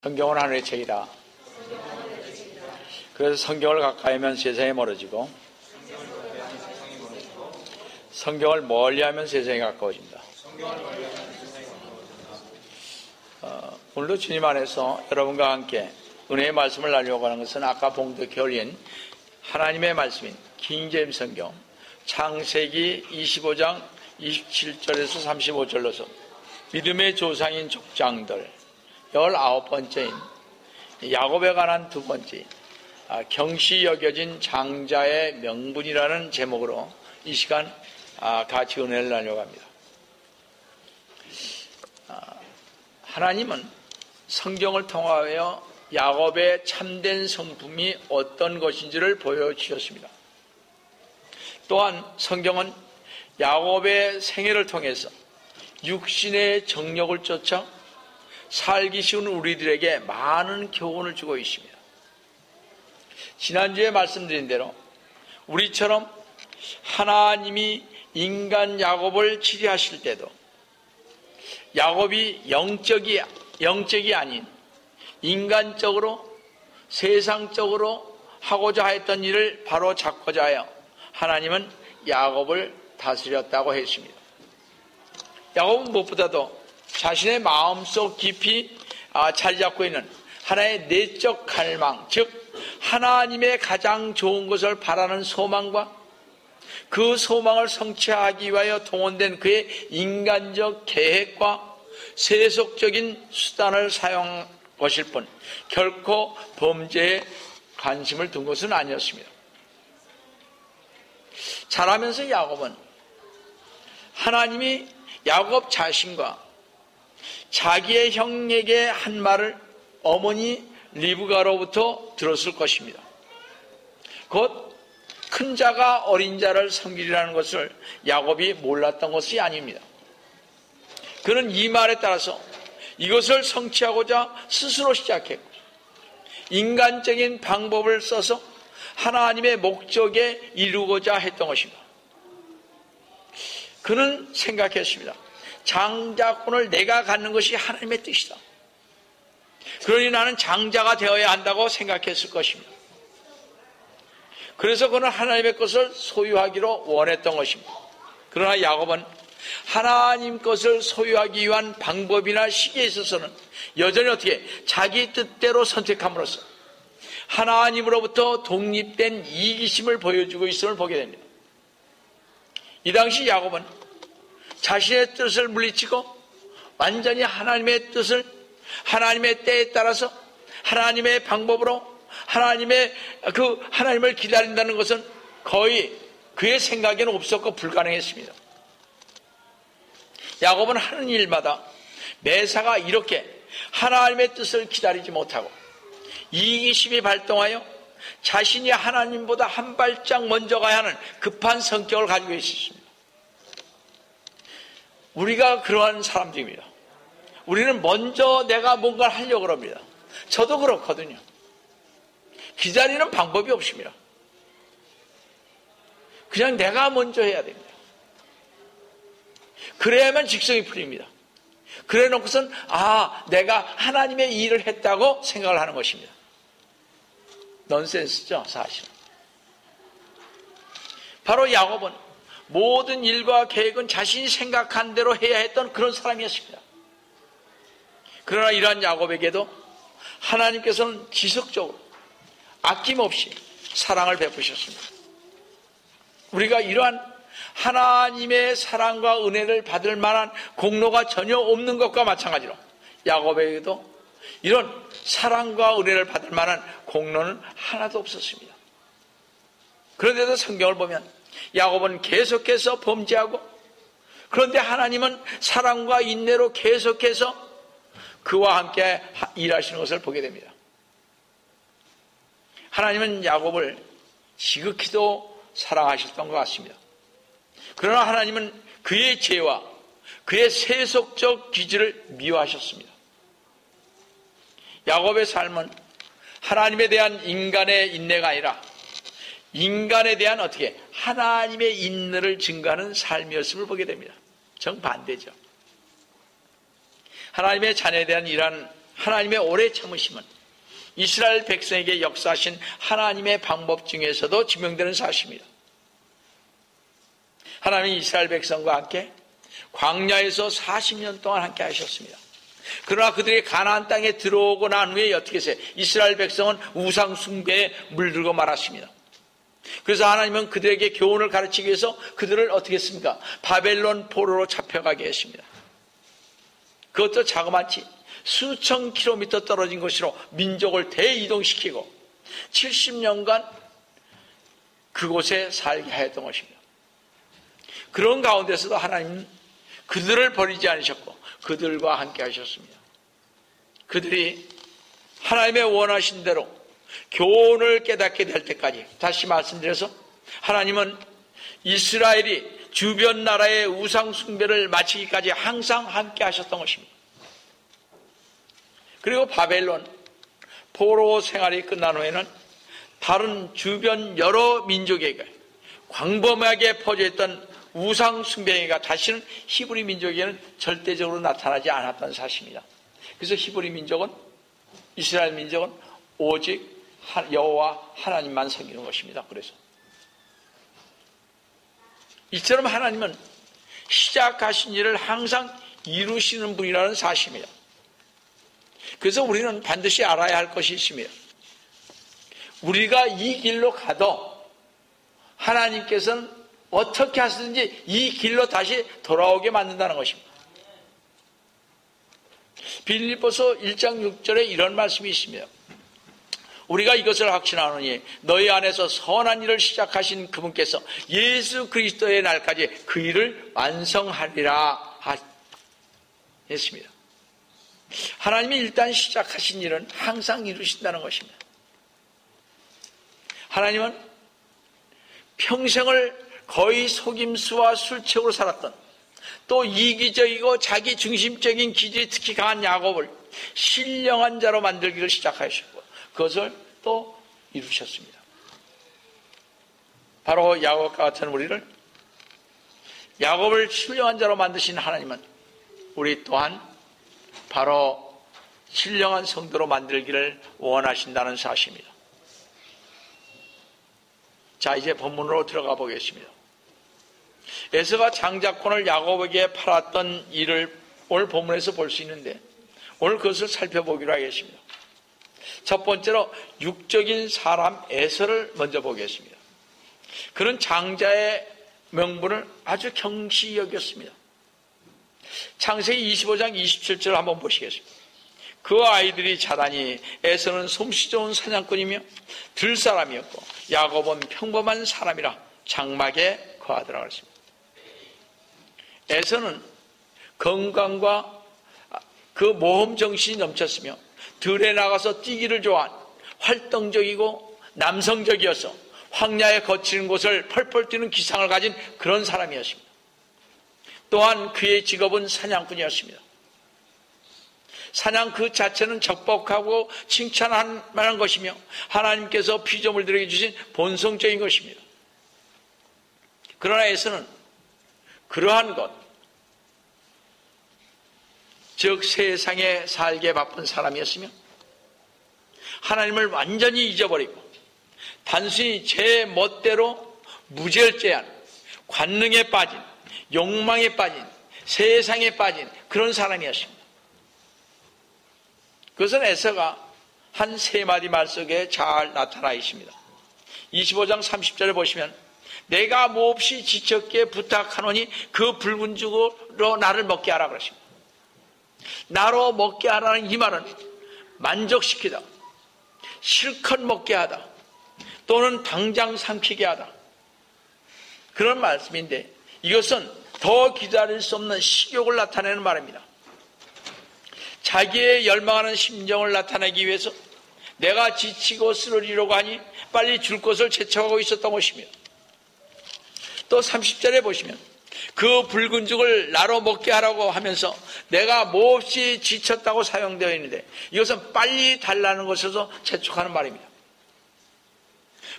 성경은 하늘의 책이다. 그래서 성경을 가까이 하면 세상에 멀어지고 성경을 멀리하면 세상에 가까워진다. 오늘도 주님 안에서 여러분과 함께 은혜의 말씀을 나누려고 하는 것은 아까 봉독해 올린 하나님의 말씀인 킹제임스 성경 창세기 25장 27절에서 35절로서 믿음의 조상인 족장들 19번째인 야곱에 관한 두 번째 경시 여겨진 장자의 명분이라는 제목으로 이 시간 같이 은혜를 나누려고 합니다. 하나님은 성경을 통하여 야곱의 참된 성품이 어떤 것인지를 보여주셨습니다. 또한 성경은 야곱의 생애를 통해서 육신의 정욕을 쫓아 살기 쉬운 우리들에게 많은 교훈을 주고 있습니다. 지난주에 말씀드린 대로 우리처럼 하나님이 인간 야곱을 치료하실 때도 야곱이 영적이 아닌 인간적으로 세상적으로 하고자 했던 일을 바로 잡고자 하여 하나님은 야곱을 다스렸다고 했습니다. 야곱은 무엇보다도 자신의 마음속 깊이 자리 잡고 있는 하나의 내적 갈망, 즉 하나님의 가장 좋은 것을 바라는 소망과 그 소망을 성취하기 위하여 동원된 그의 인간적 계획과 세속적인 수단을 사용한 것일 뿐 결코 범죄에 관심을 둔 것은 아니었습니다. 자라면서 야곱은 하나님이 야곱 자신과 자기의 형에게 한 말을 어머니 리브가로부터 들었을 것입니다. 곧 큰 자가 어린 자를 섬기리라는 것을 야곱이 몰랐던 것이 아닙니다. 그는 이 말에 따라서 이것을 성취하고자 스스로 시작했고 인간적인 방법을 써서 하나님의 목적에 이루고자 했던 것입니다. 그는 생각했습니다. 장자권을 내가 갖는 것이 하나님의 뜻이다. 그러니 나는 장자가 되어야 한다고 생각했을 것입니다. 그래서 그는 하나님의 것을 소유하기로 원했던 것입니다. 그러나 야곱은 하나님 것을 소유하기 위한 방법이나 시기에 있어서는 여전히 어떻게 자기 뜻대로 선택함으로써 하나님으로부터 독립된 이기심을 보여주고 있음을 보게 됩니다. 이 당시 야곱은 자신의 뜻을 물리치고 완전히 하나님의 뜻을 하나님의 때에 따라서 하나님의 방법으로 하나님을 기다린다는 것은 거의 그의 생각에는 없었고 불가능했습니다. 야곱은 하는 일마다 매사가 이렇게 하나님의 뜻을 기다리지 못하고 이기심이 발동하여 자신이 하나님보다 한 발짝 먼저 가야 하는 급한 성격을 가지고 있었습니다. 우리가 그러한 사람들입니다. 우리는 먼저 내가 뭔가를 하려고 합니다. 저도 그렇거든요. 기다리는 방법이 없습니다. 그냥 내가 먼저 해야 됩니다. 그래야만 직성이 풀립니다. 그래 놓고선 내가 하나님의 일을 했다고 생각을 하는 것입니다. 넌센스죠, 사실은. 바로 야곱은 모든 일과 계획은 자신이 생각한 대로 해야 했던 그런 사람이었습니다. 그러나 이러한 야곱에게도 하나님께서는 지속적으로 아낌없이 사랑을 베푸셨습니다. 우리가 이러한 하나님의 사랑과 은혜를 받을 만한 공로가 전혀 없는 것과 마찬가지로 야곱에게도 이런 사랑과 은혜를 받을 만한 공로는 하나도 없었습니다. 그런데도 성경을 보면 야곱은 계속해서 범죄하고 그런데 하나님은 사랑과 인내로 계속해서 그와 함께 일하시는 것을 보게 됩니다. 하나님은 야곱을 지극히도 사랑하셨던 것 같습니다. 그러나 하나님은 그의 죄와 그의 세속적 기질을 미워하셨습니다. 야곱의 삶은 하나님에 대한 인간의 인내가 아니라 인간에 대한 하나님의 인내를 증가하는 삶이었음을 보게 됩니다. 정반대죠. 하나님의 자녀에 대한 이러한 하나님의 오래 참으심은 이스라엘 백성에게 역사하신 하나님의 방법 중에서도 증명되는 사실입니다. 하나님이 이스라엘 백성과 함께 광야에서 40년 동안 함께 하셨습니다. 그러나 그들이 가나안 땅에 들어오고 난 후에 어떻게 했어요? 이스라엘 백성은 우상 숭배에 물들고 말았습니다. 그래서 하나님은 그들에게 교훈을 가르치기 위해서 그들을 어떻게 했습니까? 바벨론 포로로 잡혀가게 했습니다. 그것도 자그마치 수천 킬로미터 떨어진 곳으로 민족을 대이동시키고 70년간 그곳에 살게 하였던 것입니다. 그런 가운데서도 하나님은 그들을 버리지 않으셨고 그들과 함께 하셨습니다. 그들이 하나님의 원하신 대로 교훈을 깨닫게 될 때까지, 다시 말씀드려서 하나님은 이스라엘이 주변 나라의 우상 숭배를 마치기까지 항상 함께 하셨던 것입니다. 그리고 바벨론 포로 생활이 끝난 후에는 다른 주변 여러 민족에게 광범하게 퍼져있던 우상 숭배가 다시는 히브리 민족에게는 절대적으로 나타나지 않았던 사실입니다. 그래서 히브리 민족은, 이스라엘 민족은 오직 여호와 하나님만 섬기는 것입니다. 그래서 이처럼 하나님은 시작하신 일을 항상 이루시는 분이라는 사실입니다. 그래서 우리는 반드시 알아야 할 것이 있습니다. 우리가 이 길로 가도 하나님께서는 어떻게 하시든지 이 길로 다시 돌아오게 만든다는 것입니다. 빌립보서 1장 6절에 이런 말씀이 있습니다. 우리가 이것을 확신하노니 너희 안에서 선한 일을 시작하신 그분께서 예수 그리스도의 날까지 그 일을 완성하리라 했습니다. 하나님이 일단 시작하신 일은 항상 이루신다는 것입니다. 하나님은 평생을 거의 속임수와 술책으로 살았던, 또 이기적이고 자기 중심적인 기질이 특히 강한 야곱을 신령한 자로 만들기를 시작하셨고 그것을 또 이루셨습니다. 바로 야곱과 같은 우리를, 야곱을 신령한 자로 만드신 하나님은 우리 또한 바로 신령한 성도로 만들기를 원하신다는 사실입니다. 자, 이제 본문으로 들어가 보겠습니다. 에서가 장자권을 야곱에게 팔았던 일을 오늘 본문에서 볼 수 있는데 오늘 그것을 살펴보기로 하겠습니다. 첫 번째로 육적인 사람 에서를 먼저 보겠습니다. 그는 장자의 명분을 아주 경시 여겼습니다. 창세기 25장 27절 한번 보시겠습니다. 그 아이들이 자라니 에서는 솜씨 좋은 사냥꾼이며 들사람이었고 야곱은 평범한 사람이라 장막에 거하더라 그랬습니다. 에서는 건강과 그 모험 정신이 넘쳤으며 들에 나가서 뛰기를 좋아한 활동적이고 남성적이어서 황야에 거치는 곳을 펄펄 뛰는 기상을 가진 그런 사람이었습니다. 또한 그의 직업은 사냥꾼이었습니다. 사냥 그 자체는 적복하고 칭찬할 만한 것이며 하나님께서 피조물들에게 주신 본성적인 것입니다. 그러나 에서는 그러한 것, 즉 세상에 살게 바쁜 사람이었으며 하나님을 완전히 잊어버리고 단순히 제 멋대로 무절제한 관능에 빠진, 욕망에 빠진, 세상에 빠진 그런 사람이었습니다. 그것은 에서가 한 세 마디 말 속에 잘 나타나 있습니다. 25장 30절에 보시면 내가 몹시 지쳤기에 부탁하노니 그 붉은 죽으로 나를 먹게 하라 그러십니다. 나로 먹게 하라는 이 말은 만족시키다, 실컷 먹게 하다, 또는 당장 삼키게 하다, 그런 말씀인데 이것은 더 기다릴 수 없는 식욕을 나타내는 말입니다. 자기의 열망하는 심정을 나타내기 위해서 내가 지치고 쓰러지려고 하니 빨리 줄 것을 재촉하고 있었던 것이며, 또 30절에 보시면 그 붉은 죽을 나로 먹게 하라고 하면서 내가 몹시 지쳤다고 사용되어 있는데 이것은 빨리 달라는 것에서 재촉하는 말입니다.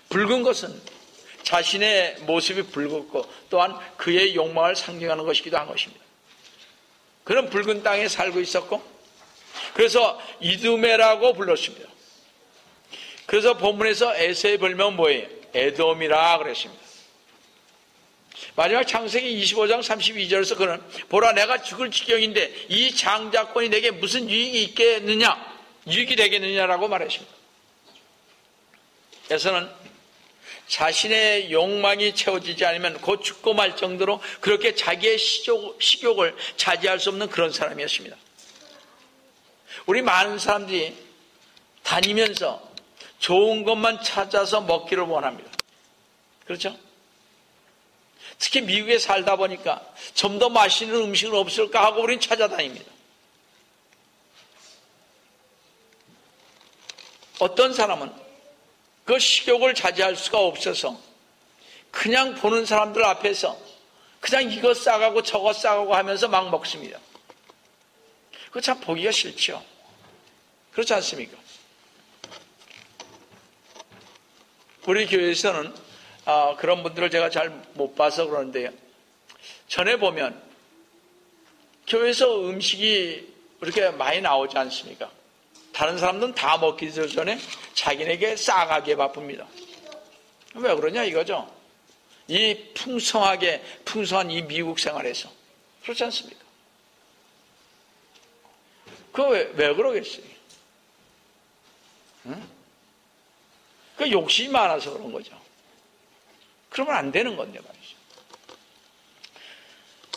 붉은 것은 자신의 모습이 붉었고 또한 그의 욕망을 상징하는 것이기도 한 것입니다. 그는 붉은 땅에 살고 있었고 그래서 이두메라고 불렀습니다. 그래서 본문에서 에서의 별명은 뭐예요? 에돔이라 그랬습니다. 마지막 창세기 25장 32절에서 그는 보라 내가 죽을 지경인데 이 장자권이 내게 무슨 유익이 되겠느냐라고 말했습니다. 에서는 자신의 욕망이 채워지지 않으면 곧 죽고 말 정도로 그렇게 자기의 식욕을 자제할 수 없는 그런 사람이었습니다. 우리 많은 사람들이 다니면서 좋은 것만 찾아서 먹기를 원합니다. 그렇죠? 특히 미국에 살다 보니까 좀 더 맛있는 음식은 없을까 하고 우리는 찾아다닙니다. 어떤 사람은 그 식욕을 자제할 수가 없어서 그냥 보는 사람들 앞에서 그냥 이거 싸가고 저거 싸가고 하면서 막 먹습니다. 그거 참 보기가 싫죠. 그렇지 않습니까? 우리 교회에서는 그런 분들을 제가 잘 못 봐서 그러는데요. 전에 보면 교회에서 음식이 그렇게 많이 나오지 않습니까? 다른 사람들은 다 먹기 전에 자기네에게 싸가기에 바쁩니다. 왜 그러냐 이거죠. 이 풍성한 이 미국 생활에서. 그렇지 않습니까? 그거 왜 그러겠어요? 응? 그 욕심이 많아서 그런 거죠. 그러면 안 되는 건데 말이죠.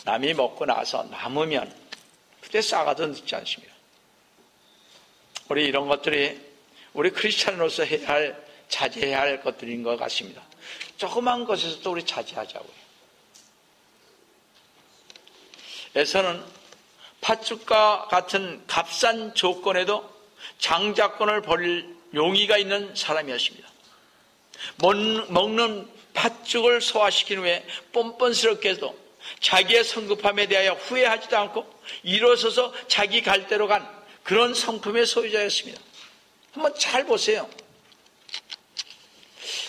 남이 먹고 나서 남으면 그때 싸가도 늦지 않습니다. 우리 이런 것들이 우리 크리스찬으로서 자제해야 할 것들인 것 같습니다. 조그만 것에서도 우리 자제하자고요. 에서는 팥죽과 같은 값싼 조건에도 장자권을 버릴 용의가 있는 사람이었습니다. 먹는 팥죽을 소화시킨 후에 뻔뻔스럽게도 자기의 성급함에 대하여 후회하지도 않고 일어서서 자기 갈대로 간 그런 성품의 소유자였습니다. 한번 잘 보세요.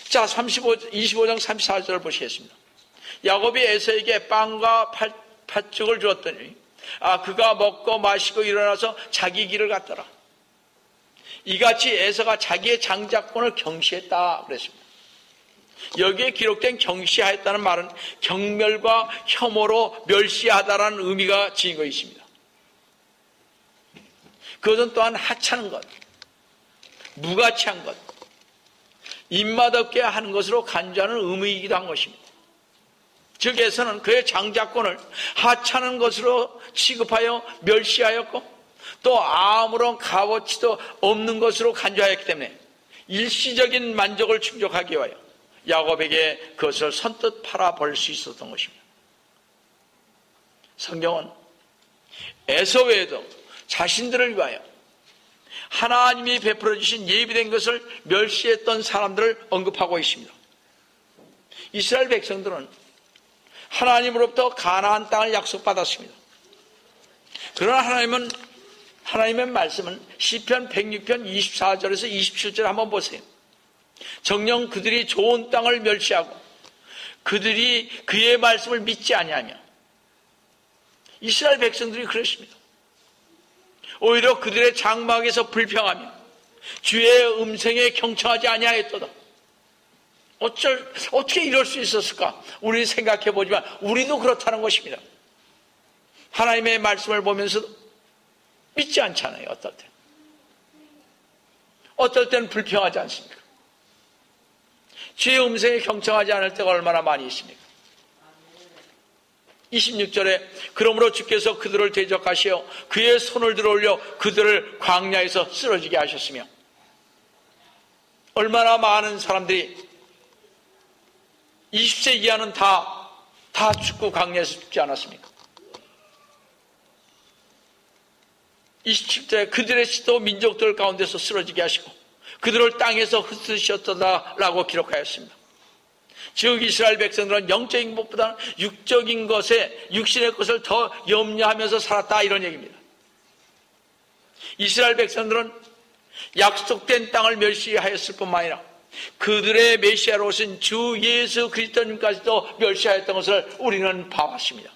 자, 25장 34절을 보시겠습니다. 야곱이 에서에게 빵과 팥죽을 주었더니 그가 먹고 마시고 일어나서 자기 길을 갔더라. 이같이 에서가 자기의 장자권을 경시했다 그랬습니다. 여기에 기록된 경시하였다는 말은 경멸과 혐오로 멸시하다라는 의미가 지닌 것이 있습니다. 그것은 또한 하찮은 것, 무가치한 것, 입맛 없게 하는 것으로 간주하는 의미이기도 한 것입니다. 즉 에서는 그의 장자권을 하찮은 것으로 취급하여 멸시하였고 또 아무런 값어치도 없는 것으로 간주하였기 때문에 일시적인 만족을 충족하기 위하여 야곱에게 그것을 선뜻 팔아버릴 수 있었던 것입니다. 성경은 에서 외에도 자신들을 위하여 하나님이 베풀어 주신 예비된 것을 멸시했던 사람들을 언급하고 있습니다. 이스라엘 백성들은 하나님으로부터 가나안 땅을 약속받았습니다. 그러나 하나님의 말씀은 시편 106편 24절에서 27절 한번 보세요. 정녕 그들이 좋은 땅을 멸시하고 그들이 그의 말씀을 믿지 아니하며 이스라엘 백성들이 그랬습니다. 오히려 그들의 장막에서 불평하며 주의 음성에 경청하지 아니하였도다. 어떻게 이럴 수 있었을까? 우리 생각해 보지만 우리도 그렇다는 것입니다. 하나님의 말씀을 보면서도 믿지 않잖아요. 어떨 때는 불평하지 않습니까? 주의 음성에 경청하지 않을 때가 얼마나 많이 있습니까? 26절에 그러므로 주께서 그들을 대적하시어 그의 손을 들어올려 그들을 광야에서 쓰러지게 하셨으며 얼마나 많은 사람들이 20세 이하는 다 죽고 광야에서 죽지 않았습니까? 27절에 그들의 씨도 민족들 가운데서 쓰러지게 하시고 그들을 땅에서 흩으셨다라고 기록하였습니다. 즉 이스라엘 백성들은 영적인 것보다는 육적인 것에 육신의 것을 더 염려하면서 살았다 이런 얘기입니다. 이스라엘 백성들은 약속된 땅을 멸시하였을 뿐만 아니라 그들의 메시아로 오신 주 예수 그리스도님까지도 멸시하였던 것을 우리는 봐왔습니다.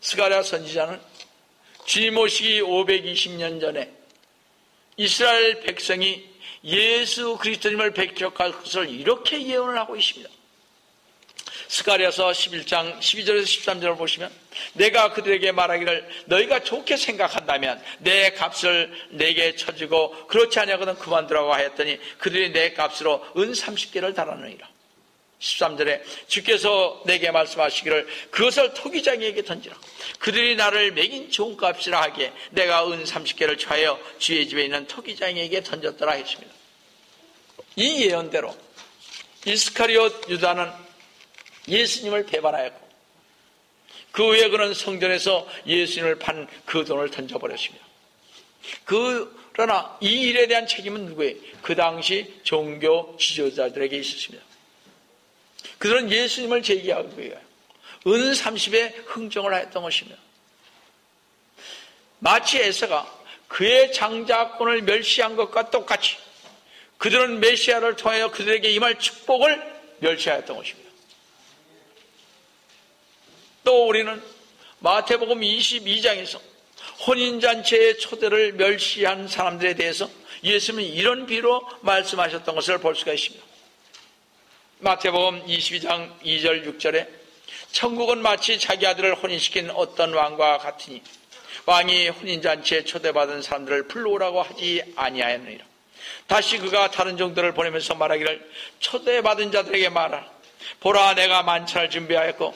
스가랴 선지자는 주님 오시기 520년 전에 이스라엘 백성이 예수 그리스도님을 배척할 것을 이렇게 예언을 하고 있습니다. 스가랴서 11장 12절에서 13절을 보시면 내가 그들에게 말하기를 너희가 좋게 생각한다면 내 값을 내게 쳐주고 그렇지 아니하거든 그만두라고 하였더니 그들이 내 값으로 은 30개를 달았느니라. 13절에 주께서 내게 말씀하시기를 그것을 토기장이에게 던지라. 그들이 나를 매긴 좋은 값이라 하기에 내가 은 30개를 취하여 주의 집에 있는 토기장이에게 던졌더라 했습니다. 이 예언대로 이스카리옷 유다는 예수님을 배반하였고 그 후에 그는 성전에서 예수님을 판 그 돈을 던져버렸습니다. 그러나 이 일에 대한 책임은 누구예요? 그 당시 종교 지도자들에게 있었습니다. 그들은 예수님을 제기하기 위하여 은 30에 흥정을 하였던 것입니다. 마치 에서가 그의 장자권을 멸시한 것과 똑같이 그들은 메시아를 통하여 그들에게 임할 축복을 멸시하였던 것입니다. 또 우리는 마태복음 22장에서 혼인잔치의 초대를 멸시한 사람들에 대해서 예수님은 이런 비로 말씀하셨던 것을 볼 수가 있습니다. 마태복음 22장 2절 6절에 천국은 마치 자기 아들을 혼인시킨 어떤 왕과 같으니 왕이 혼인잔치에 초대받은 사람들을 불러오라고 하지 아니하였느니라. 다시 그가 다른 종들을 보내면서 말하기를 초대받은 자들에게 말하라. 보라 내가 만찬을 준비하였고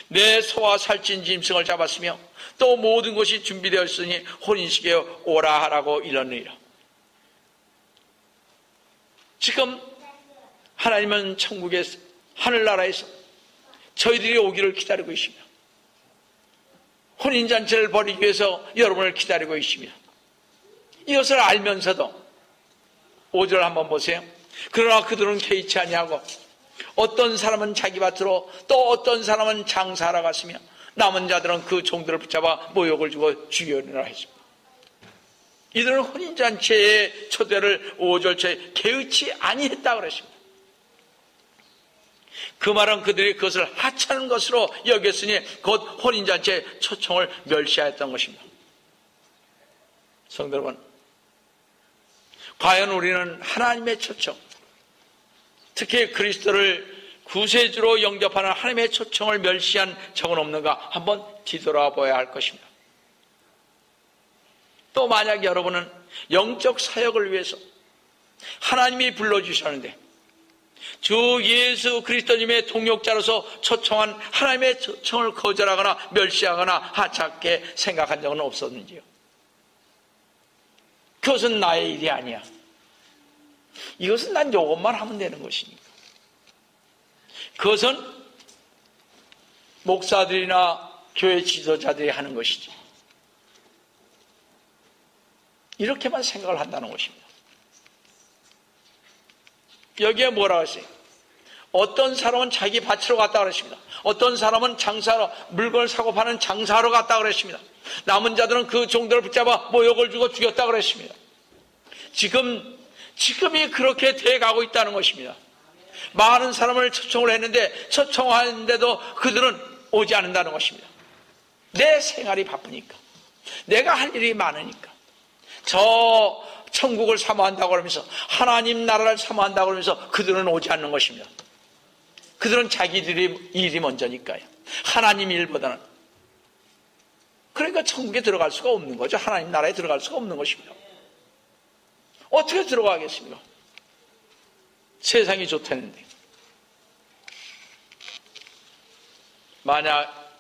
내 소와 살찐 짐승을 잡았으며 또 모든 것이 준비되었으니 혼인식에 오라 하라고 일렀느니라. 지금 하나님은 천국의 하늘나라에서 저희들이 오기를 기다리고 있습니다. 혼인잔치를 벌이기 위해서 여러분을 기다리고 있습니다. 이것을 알면서도 5절 한번 보세요. 그러나 그들은 개의치 아니하고 어떤 사람은 자기 밭으로 또 어떤 사람은 장사하러 갔으며 남은 자들은 그 종들을 붙잡아 모욕을 주고 죽여내라 했습니다. 이들은 혼인잔치의 초대를 5절째 개의치 아니했다고 그랬습니다. 그 말은 그들이 그것을 하찮은 것으로 여겼으니 곧 혼인잔치의 초청을 멸시하였던 것입니다. 성도 여러분, 과연 우리는 하나님의 초청, 특히 그리스도를 구세주로 영접하는 하나님의 초청을 멸시한 적은 없는가 한번 뒤돌아봐야 할 것입니다. 또 만약 여러분은 영적 사역을 위해서 하나님이 불러주셨는데 주 예수 그리스도님의 동역자로서 초청한 하나님의 초청을 거절하거나 멸시하거나 하찮게 생각한 적은 없었는지요? 그것은 나의 일이 아니야. 이것은 난 이것만 하면 되는 것이니까. 그것은 목사들이나 교회 지도자들이 하는 것이지. 이렇게만 생각을 한다는 것입니다. 여기에 뭐라고 했어요? 어떤 사람은 자기 밭으로 갔다 그랬습니다. 어떤 사람은 장사로 물건을 사고 파는 장사로 갔다 그랬습니다. 남은 자들은 그 종들을 붙잡아 모욕을 주고 죽였다 그랬습니다. 지금이 그렇게 돼가고 있다는 것입니다. 많은 사람을 초청을 했는데 초청하는데도 그들은 오지 않는다는 것입니다. 내 생활이 바쁘니까, 내가 할 일이 많으니까, 저 천국을 사모한다고 그러면서 하나님 나라를 사모한다고 그러면서 그들은 오지 않는 것입니다. 그들은 자기들이 일이 먼저니까요. 하나님 일보다는. 그러니까 천국에 들어갈 수가 없는 거죠. 하나님 나라에 들어갈 수가 없는 것입니다. 어떻게 들어가겠습니까? 세상이 좋다는데. 만약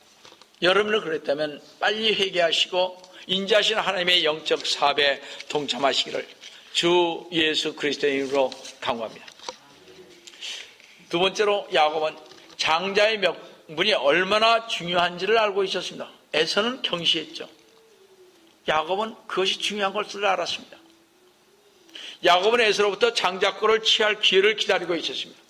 여러분을 그랬다면 빨리 회개하시고 인자하신 하나님의 영적 사업에 동참하시기를 주 예수 그리스도의 이름으로 강구합니다. 두 번째로 야곱은 장자의 명분이 얼마나 중요한지를 알고 있었습니다. 에서는 경시했죠. 야곱은 그것이 중요한 것을 알았습니다. 야곱은 에서로부터 장자권을 취할 기회를 기다리고 있었습니다.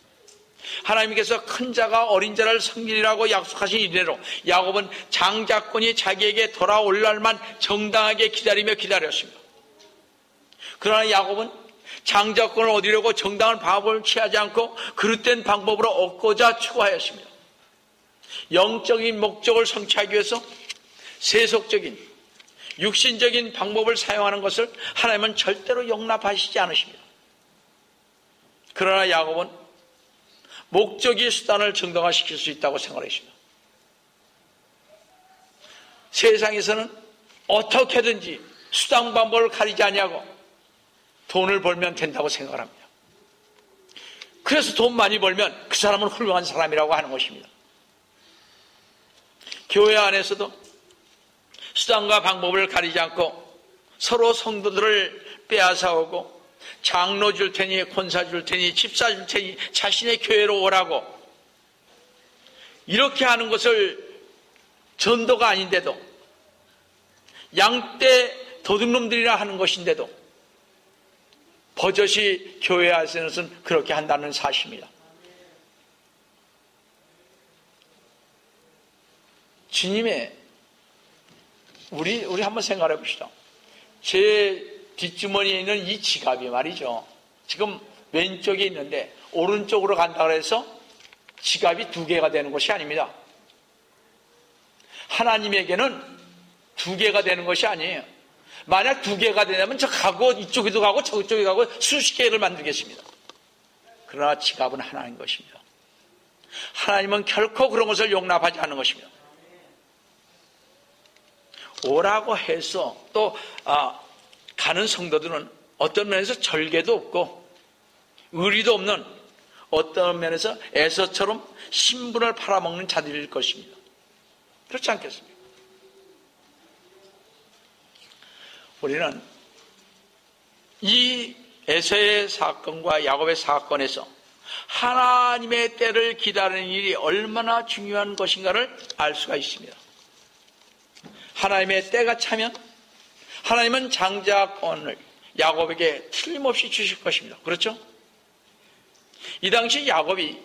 하나님께서 큰 자가 어린 자를 섬기리라고 약속하신 이래로 야곱은 장자권이 자기에게 돌아올 날만 정당하게 기다리며 기다렸습니다. 그러나 야곱은 장자권을 얻으려고 정당한 방법을 취하지 않고 그릇된 방법으로 얻고자 추구하였습니다. 영적인 목적을 성취하기 위해서 세속적인 육신적인 방법을 사용하는 것을 하나님은 절대로 용납하시지 않으십니다. 그러나 야곱은 목적이 수단을 정당화시킬 수 있다고 생각했습니다. 세상에서는 어떻게든지 수단 방법을 가리지 아니하고 돈을 벌면 된다고 생각을 합니다. 그래서 돈 많이 벌면 그 사람은 훌륭한 사람이라고 하는 것입니다. 교회 안에서도 수단과 방법을 가리지 않고 서로 성도들을 빼앗아오고 장로 줄 테니 권사 줄 테니 집사 줄 테니 자신의 교회로 오라고 이렇게 하는 것을 전도가 아닌데도 양떼 도둑놈들이라 하는 것인데도 버젓이 교회 안에서는 그렇게 한다는 사실입니다. 주님의 우리 한번 생각해 봅시다. 제 뒷주머니에 있는 이 지갑이 말이죠. 지금 왼쪽에 있는데 오른쪽으로 간다고 해서 지갑이 두 개가 되는 것이 아닙니다. 하나님에게는 두 개가 되는 것이 아니에요. 만약 두 개가 되냐면 저 가고 이쪽에도 가고 저쪽에 가고 수십 개를 만들겠습니다. 그러나 지갑은 하나인 것입니다. 하나님은 결코 그런 것을 용납하지 않는 것입니다. 오라고 해서 또 가는 성도들은 어떤 면에서 절개도 없고 의리도 없는 어떤 면에서 에서처럼 신분을 팔아먹는 자들일 것입니다. 그렇지 않겠습니까? 우리는 이 에서의 사건과 야곱의 사건에서 하나님의 때를 기다리는 일이 얼마나 중요한 것인가를 알 수가 있습니다. 하나님의 때가 차면 하나님은 장자권을 야곱에게 틀림없이 주실 것입니다. 그렇죠? 이 당시 야곱이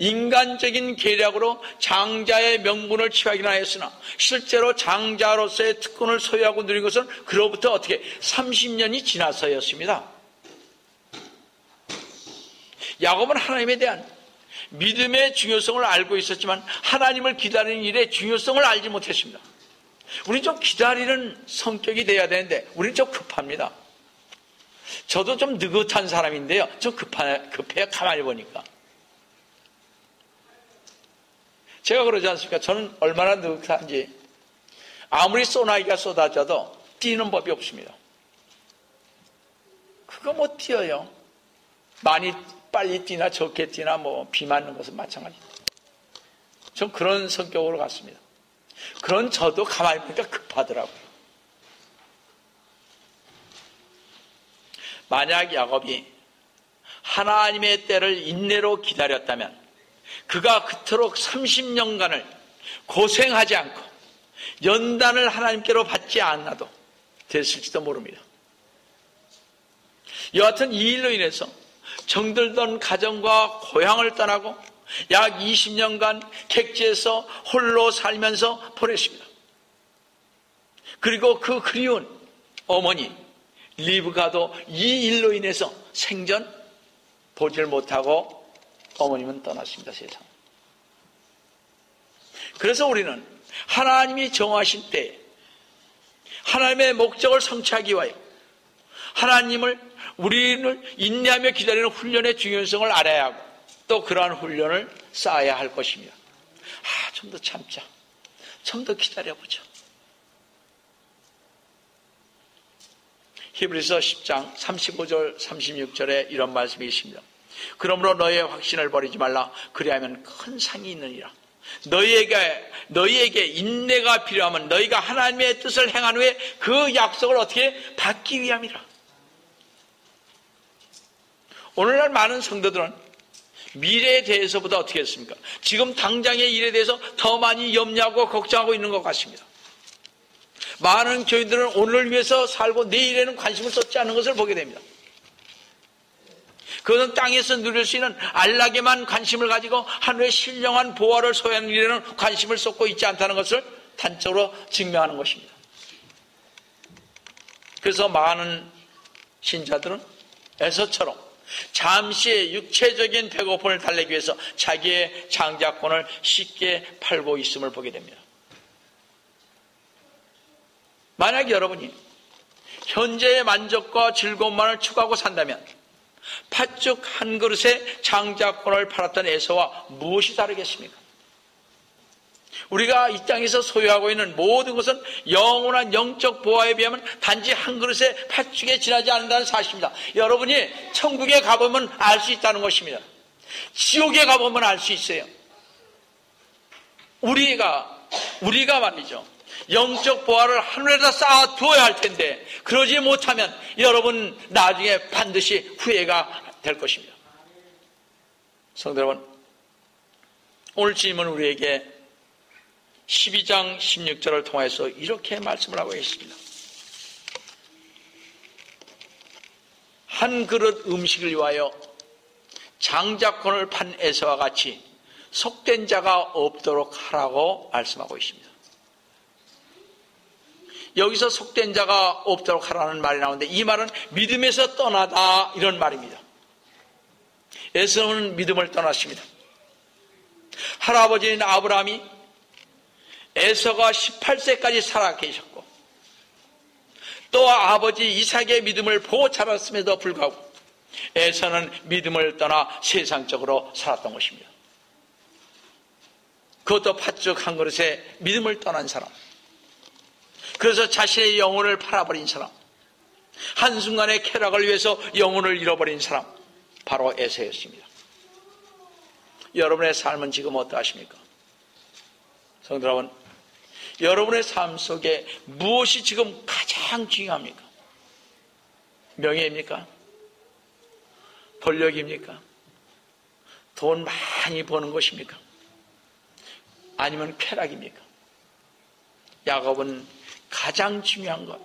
인간적인 계략으로 장자의 명분을 취하기나 했으나 실제로 장자로서의 특권을 소유하고 누린 것은 그로부터 어떻게 30년이 지나서였습니다. 야곱은 하나님에 대한 믿음의 중요성을 알고 있었지만 하나님을 기다리는 일의 중요성을 알지 못했습니다. 우리는 좀 기다리는 성격이 돼야 되는데 우리는 좀 급합니다. 저도 좀 느긋한 사람인데요. 좀 급해요. 가만히 보니까. 제가 그러지 않습니까? 저는 얼마나 느긋한지 아무리 소나기가 쏟아져도 뛰는 법이 없습니다. 그거 못 뛰어요. 많이 빨리 뛰나 적게 뛰나 비 맞는 것은 마찬가지입니다. 전 그런 성격으로 갔습니다. 그런 저도 가만히 보니까 급하더라고요. 만약 야곱이 하나님의 때를 인내로 기다렸다면 그가 그토록 30년간을 고생하지 않고 연단을 하나님께로 받지 않아도 됐을지도 모릅니다. 여하튼 이 일로 인해서 정들던 가정과 고향을 떠나고 약 20년간 객지에서 홀로 살면서 보냈습니다. 그리고 그 그리운 어머니 리브가도 이 일로 인해서 생전 보질 못하고 어머님은 떠났습니다. 세상. 그래서 우리는 하나님이 정하신 때에 하나님의 목적을 성취하기 위하여 하나님을 우리를 인내하며 기다리는 훈련의 중요성을 알아야 하고 또 그러한 훈련을 쌓아야 할 것입니다. 좀 더 참자. 좀 더 기다려보자. 히브리서 10장 35절 36절에 이런 말씀이 있습니다. 그러므로 너희의 확신을 버리지 말라. 그리하면 큰 상이 있느니라. 너희에게 인내가 필요하면 너희가 하나님의 뜻을 행한 후에 그 약속을 어떻게 받기 위함이라. 오늘날 많은 성도들은 미래에 대해서보다 어떻게 했습니까? 지금 당장의 일에 대해서 더 많이 염려하고 걱정하고 있는 것 같습니다. 많은 교인들은 오늘을 위해서 살고 내일에는 관심을 쏟지 않는 것을 보게 됩니다. 그것은 땅에서 누릴 수 있는 안락에만 관심을 가지고 하늘의 신령한 보화를 소유하는 일에는 관심을 쏟고 있지 않다는 것을 단적으로 증명하는 것입니다. 그래서 많은 신자들은 에서처럼 잠시의 육체적인 배고픔을 달래기 위해서 자기의 장자권을 쉽게 팔고 있음을 보게 됩니다. 만약 여러분이 현재의 만족과 즐거움만을 추구하고 산다면 팥죽 한 그릇에 장자권을 팔았던 에서와 무엇이 다르겠습니까? 우리가 이 땅에서 소유하고 있는 모든 것은 영원한 영적 보화에 비하면 단지 한 그릇의 팥죽에 지나지 않는다는 사실입니다. 여러분이 천국에 가보면 알 수 있다는 것입니다. 지옥에 가보면 알 수 있어요. 우리가 말이죠, 영적 보화를 하늘에다 쌓아두어야 할 텐데 그러지 못하면 여러분 나중에 반드시 후회가 될 것입니다. 성도 여러분, 오늘 주님은 우리에게 12장 16절을 통해서 이렇게 말씀을 하고 있습니다. 한 그릇 음식을 위하여 장자권을 판 에서와 같이 속된 자가 없도록 하라고 말씀하고 있습니다. 여기서 속된 자가 없도록 하라는 말이 나오는데 이 말은 믿음에서 떠나다 이런 말입니다. 에서는 믿음을 떠났습니다. 할아버지인 아브라함이 에서가 18세까지 살아 계셨고 또 아버지 이삭의 믿음을 보호 잡았음에도 불구하고 에서는 믿음을 떠나 세상적으로 살았던 것입니다. 그것도 팥죽 한 그릇에 믿음을 떠난 사람, 그래서 자신의 영혼을 팔아버린 사람, 한순간의 쾌락을 위해서 영혼을 잃어버린 사람, 바로 에서였습니다. 여러분의 삶은 지금 어떠하십니까? 성도 여러분, 여러분의 삶 속에 무엇이 지금 가장 중요합니까? 명예입니까? 권력입니까? 돈 많이 버는 것입니까? 아니면 쾌락입니까? 야곱은 가장 중요한 것,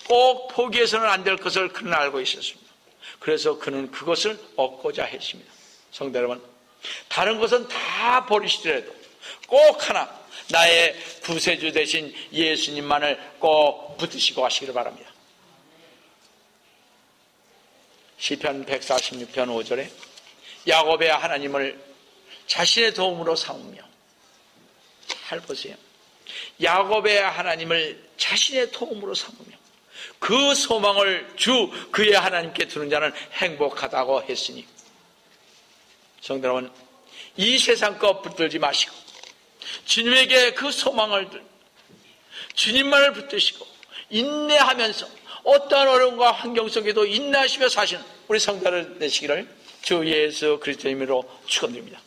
꼭 포기해서는 안 될 것을 그는 알고 있었습니다. 그래서 그는 그것을 얻고자 했습니다. 성도 여러분, 다른 것은 다 버리시더라도 꼭 하나, 나의 구세주 되신 예수님만을 꼭 붙드시고 하시기를 바랍니다. 시편 146편 5절에 야곱의 하나님을 자신의 도움으로 삼으며, 잘 보세요, 야곱의 하나님을 자신의 도움으로 삼으며 그 소망을 주 그의 하나님께 두는 자는 행복하다고 했으니, 성도 여러분, 이 세상 것 붙들지 마시고 주님에게 그 소망을 들고 주님만을 붙드시고 인내하면서 어떠한 어려움과 환경 속에도 인내하시며 사시는 우리 성도들 되시기를 주 예수 그리스도의 이름으로 축원드립니다.